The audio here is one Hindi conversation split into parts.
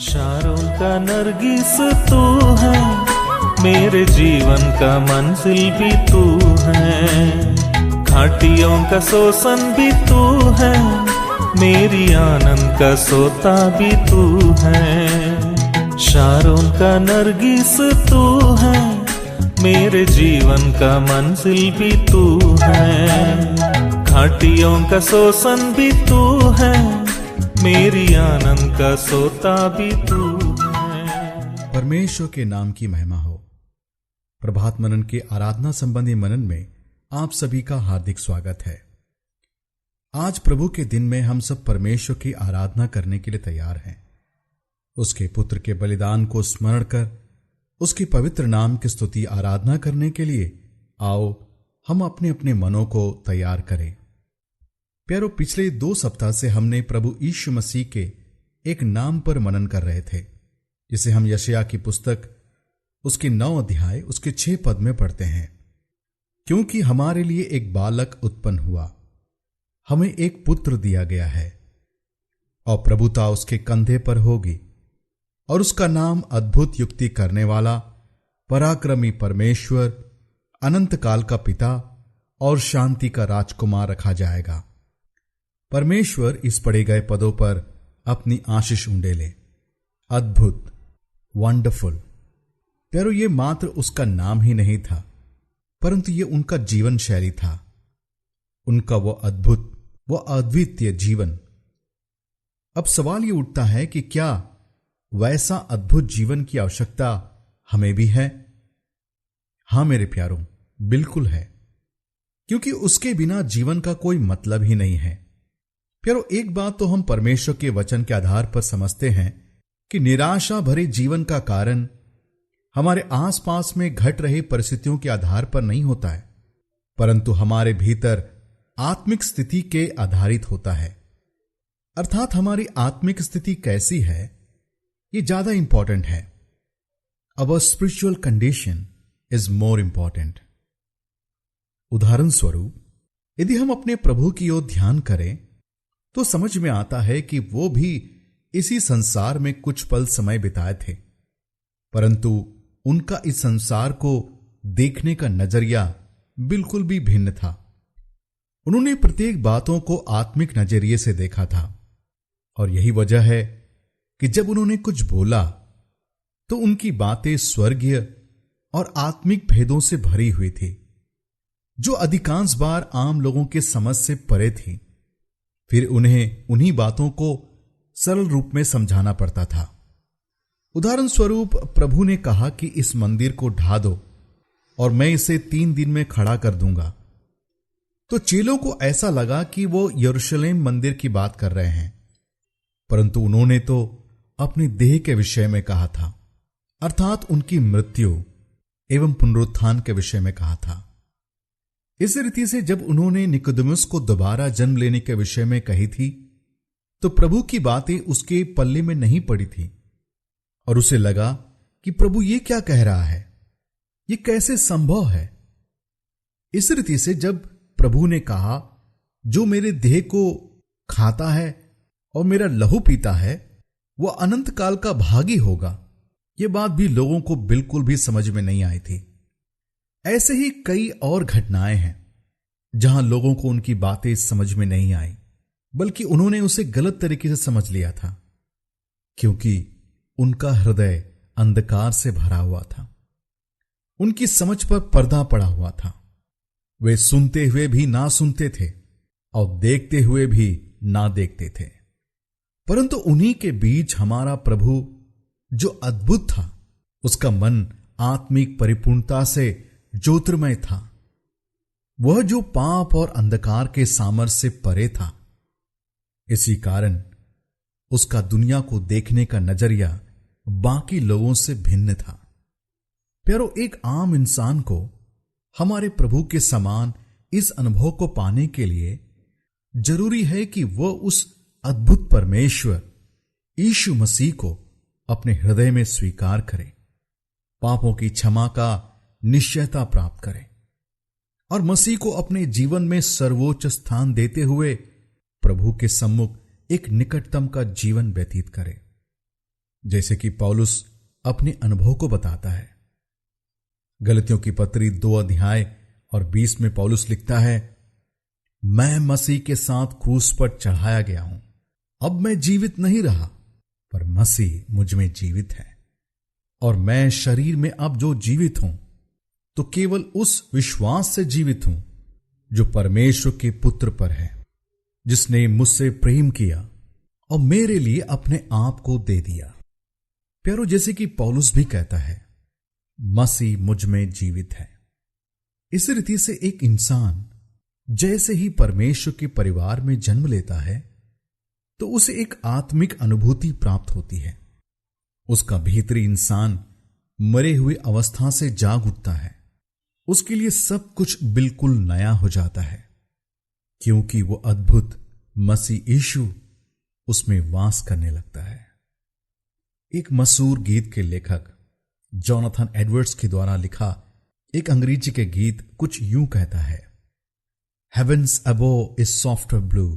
शारों का नरगिस तू है, मेरे जीवन का मंजिल भी तू है। घाटियों का शोषण भी तू है, मेरी आनंद का सोता भी तू है। शारों का नरगिस तू है, मेरे जीवन का मंजिल भी तू है। घाटियों का शोषण भी तू है, मेरी आनंद का सोता भी तू है। परमेश्वर के नाम की महिमा हो। प्रभात मनन के आराधना संबंधी मनन में आप सभी का हार्दिक स्वागत है। आज प्रभु के दिन में हम सब परमेश्वर की आराधना करने के लिए तैयार हैं। उसके पुत्र के बलिदान को स्मरण कर उसके पवित्र नाम की स्तुति आराधना करने के लिए आओ हम अपने अपने मनों को तैयार करें। प्यारो, पिछले 2 सप्ताह से हमने प्रभु यीशु मसीह के एक नाम पर मनन कर रहे थे, जिसे हम यशायाह की पुस्तक उसके 9 अध्याय उसके 6 पद में पढ़ते हैं। क्योंकि हमारे लिए एक बालक उत्पन्न हुआ, हमें एक पुत्र दिया गया है, और प्रभुता उसके कंधे पर होगी, और उसका नाम अद्भुत युक्ति करने वाला, पराक्रमी परमेश्वर, अनंत काल का पिता और शांति का राजकुमार रखा जाएगा। परमेश्वर इस पढ़े गए पदों पर अपनी आशीष उंडेले। अद्भुत, वंडरफुल। प्यारो, ये मात्र उसका नाम ही नहीं था, परंतु ये उनका जीवन शैली था, उनका वो अद्भुत, वो अद्वितीय जीवन। अब सवाल ये उठता है कि क्या वैसा अद्भुत जीवन की आवश्यकता हमें भी है? हां मेरे प्यारों, बिल्कुल है, क्योंकि उसके बिना जीवन का कोई मतलब ही नहीं है। प्यारो, एक बात तो हम परमेश्वर के वचन के आधार पर समझते हैं कि निराशा भरे जीवन का कारण हमारे आसपास में घट रही परिस्थितियों के आधार पर नहीं होता है, परंतु हमारे भीतर आत्मिक स्थिति के आधारित होता है। अर्थात हमारी आत्मिक स्थिति कैसी है, ये ज्यादा इंपॉर्टेंट है। अवर spiritual condition is more important. उदाहरण स्वरूप, यदि हम अपने प्रभु की ओर ध्यान करें तो समझ में आता है कि वो भी इसी संसार में कुछ पल समय बिताए थे, परंतु उनका इस संसार को देखने का नजरिया बिल्कुल भी भिन्न था। उन्होंने प्रत्येक बातों को आत्मिक नजरिए से देखा था, और यही वजह है कि जब उन्होंने कुछ बोला तो उनकी बातें स्वर्गीय और आत्मिक भेदों से भरी हुई थी, जो अधिकांश बार आम लोगों के समझ से परे थी। फिर उन्हें उन्हीं बातों को सरल रूप में समझाना पड़ता था। उदाहरण स्वरूप, प्रभु ने कहा कि इस मंदिर को ढा दो और मैं इसे 3 दिन में खड़ा कर दूंगा। तो चेलों को ऐसा लगा कि वो यरूशलेम मंदिर की बात कर रहे हैं, परंतु उन्होंने तो अपनी देह के विषय में कहा था, अर्थात उनकी मृत्यु एवं पुनरुत्थान के विषय में कहा था। इस रीति से जब उन्होंने निकोदेमुस को दोबारा जन्म लेने के विषय में कही थी, तो प्रभु की बातें उसके पल्ले में नहीं पड़ी थी, और उसे लगा कि प्रभु ये क्या कह रहा है, ये कैसे संभव है। इस रीति से जब प्रभु ने कहा, जो मेरे देह को खाता है और मेरा लहू पीता है वह अनंत काल का भागी होगा, यह बात भी लोगों को बिल्कुल भी समझ में नहीं आई थी। ऐसे ही कई और घटनाएं हैं जहां लोगों को उनकी बातें समझ में नहीं आई, बल्कि उन्होंने उसे गलत तरीके से समझ लिया था, क्योंकि उनका हृदय अंधकार से भरा हुआ था। उनकी समझ पर पर्दा पड़ा हुआ था। वे सुनते हुए भी ना सुनते थे और देखते हुए भी ना देखते थे। परंतु उन्हीं के बीच हमारा प्रभु जो अद्भुत था, उसका मन आत्मिक परिपूर्णता से ज्योतिर्मय था। वह जो पाप और अंधकार के सामर्थ्य से परे था। इसी कारण उसका दुनिया को देखने का नजरिया बाकी लोगों से भिन्न था। प्यारो, एक आम इंसान को हमारे प्रभु के समान इस अनुभव को पाने के लिए जरूरी है कि वह उस अद्भुत परमेश्वर यीशु मसीह को अपने हृदय में स्वीकार करे, पापों की क्षमा का निश्चयता प्राप्त करे और मसीह को अपने जीवन में सर्वोच्च स्थान देते हुए प्रभु के सम्मुख एक निकटतम का जीवन व्यतीत करे। जैसे कि पौलुस अपने अनुभव को बताता है। गलतियों की पत्री 2 अध्याय और 20 में पौलुस लिखता है, मैं मसीह के साथ क्रूस पर चढ़ाया गया हूं। अब मैं जीवित नहीं रहा, पर मसीह मुझ में जीवित है। और मैं शरीर में अब जो जीवित हूं तो केवल उस विश्वास से जीवित हूं जो परमेश्वर के पुत्र पर है, जिसने मुझसे प्रेम किया और मेरे लिए अपने आप को दे दिया। प्यारो, जैसे कि पौलुस भी कहता है, मसीह मुझ में जीवित है। इस रीति से एक इंसान जैसे ही परमेश्वर के परिवार में जन्म लेता है तो उसे एक आत्मिक अनुभूति प्राप्त होती है। उसका भीतरी इंसान मरे हुए अवस्था से जाग उठता है। उसके लिए सब कुछ बिल्कुल नया हो जाता है, क्योंकि वो अद्भुत मसीह यीशु उसमें वास करने लगता है। एक मशहूर गीत के लेखक जोनाथन एडवर्ड्स के द्वारा लिखा एक अंग्रेजी के गीत कुछ यूं कहता है, heavens above is softer blue,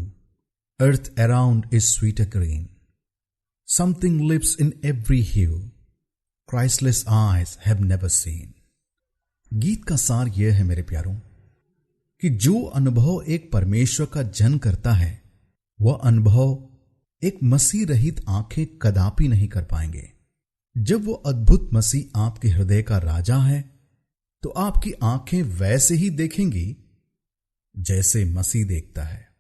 earth around is sweeter green. Something lives in every hue Christless eyes have never seen. गीत का सार यह है मेरे प्यारों कि जो अनुभव एक परमेश्वर का जन करता है, वह अनुभव एक मसीह रहित आंखें कदापि नहीं कर पाएंगे। जब वो अद्भुत मसीह आपके हृदय का राजा है, तो आपकी आंखें वैसे ही देखेंगी जैसे मसीह देखता है।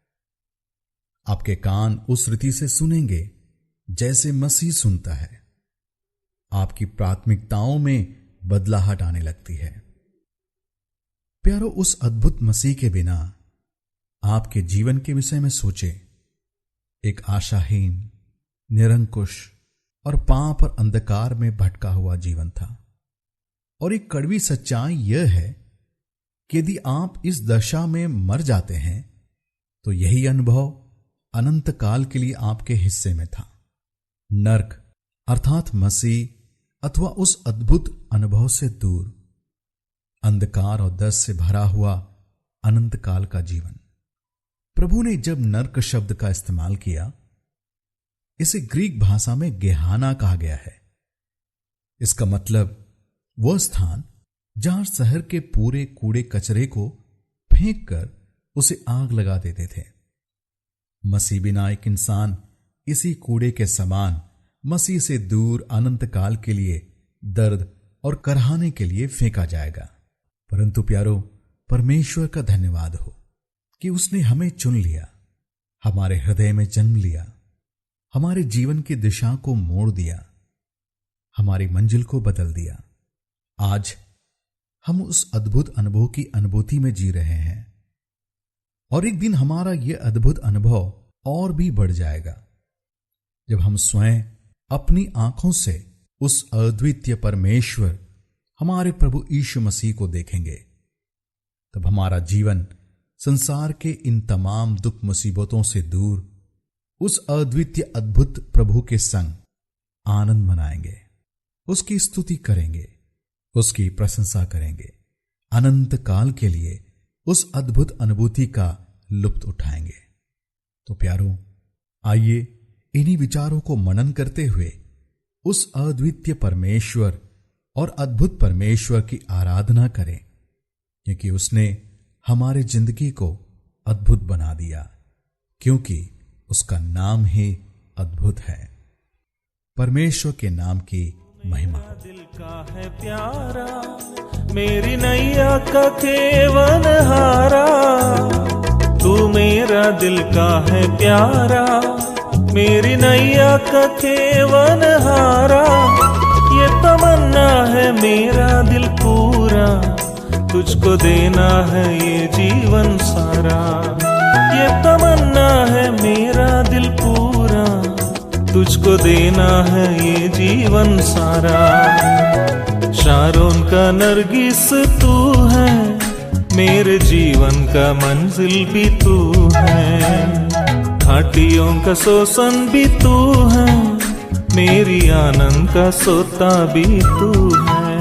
आपके कान उस रीति से सुनेंगे जैसे मसीह सुनता है। आपकी प्राथमिकताओं में बदलाहट आने लगती है। प्यारो, उस अद्भुत मसीह के बिना आपके जीवन के विषय में सोचे। एक आशाहीन, निरंकुश और पाप और अंधकार में भटका हुआ जीवन था। और एक कड़वी सच्चाई यह है कि यदि आप इस दशा में मर जाते हैं तो यही अनुभव अनंत काल के लिए आपके हिस्से में था। नर्क अर्थात मसीह अथवा उस अद्भुत अनुभव से दूर, अंधकार और दर्द से भरा हुआ अनंत काल का जीवन। प्रभु ने जब नर्क शब्द का इस्तेमाल किया, इसे ग्रीक भाषा में गेहाना कहा गया है। इसका मतलब वह स्थान जहां शहर के पूरे कूड़े कचरे को फेंक कर उसे आग लगा देते थे। मसीह बिना एक इंसान इसी कूड़े के समान मसीह से दूर अनंत काल के लिए दर्द और करहाने के लिए फेंका जाएगा। परंतु प्यारो, परमेश्वर का धन्यवाद हो कि उसने हमें चुन लिया, हमारे हृदय में जन्म लिया, हमारे जीवन की दिशा को मोड़ दिया, हमारी मंजिल को बदल दिया। आज हम उस अद्भुत अनुभव की अनुभूति में जी रहे हैं और एक दिन हमारा यह अद्भुत अनुभव और भी बढ़ जाएगा जब हम स्वयं अपनी आंखों से उस अद्वितीय परमेश्वर हमारे प्रभु यीशु मसीह को देखेंगे। तब हमारा जीवन संसार के इन तमाम दुख मुसीबतों से दूर उस अद्वितीय अद्भुत प्रभु के संग आनंद मनाएंगे, उसकी स्तुति करेंगे, उसकी प्रशंसा करेंगे, अनंत काल के लिए उस अद्भुत अनुभूति का लुत्फ उठाएंगे। तो प्यारो, आइए इन्हीं विचारों को मनन करते हुए उस अद्वितीय परमेश्वर और अद्भुत परमेश्वर की आराधना करें, क्योंकि उसने हमारे जिंदगी को अद्भुत बना दिया, क्योंकि उसका नाम ही अद्भुत है। परमेश्वर के नाम की महिमा। दिल का है प्यारा, मेरी नैया का केवन हारा। तू मेरा दिल का है प्यारा, मेरी नैया का केवन हारा। ये तमन्ना है मेरा दिल पूरा, तुझको देना है ये जीवन सारा। ये तमन्ना है मेरा दिल पूरा, तुझको देना है ये जीवन सारा। शारोन का नरगिस तू है, मेरे जीवन का मंजिल भी तू है। घाटियों का शोषण भी तू है, मेरी आनंद का सोता भी तू है।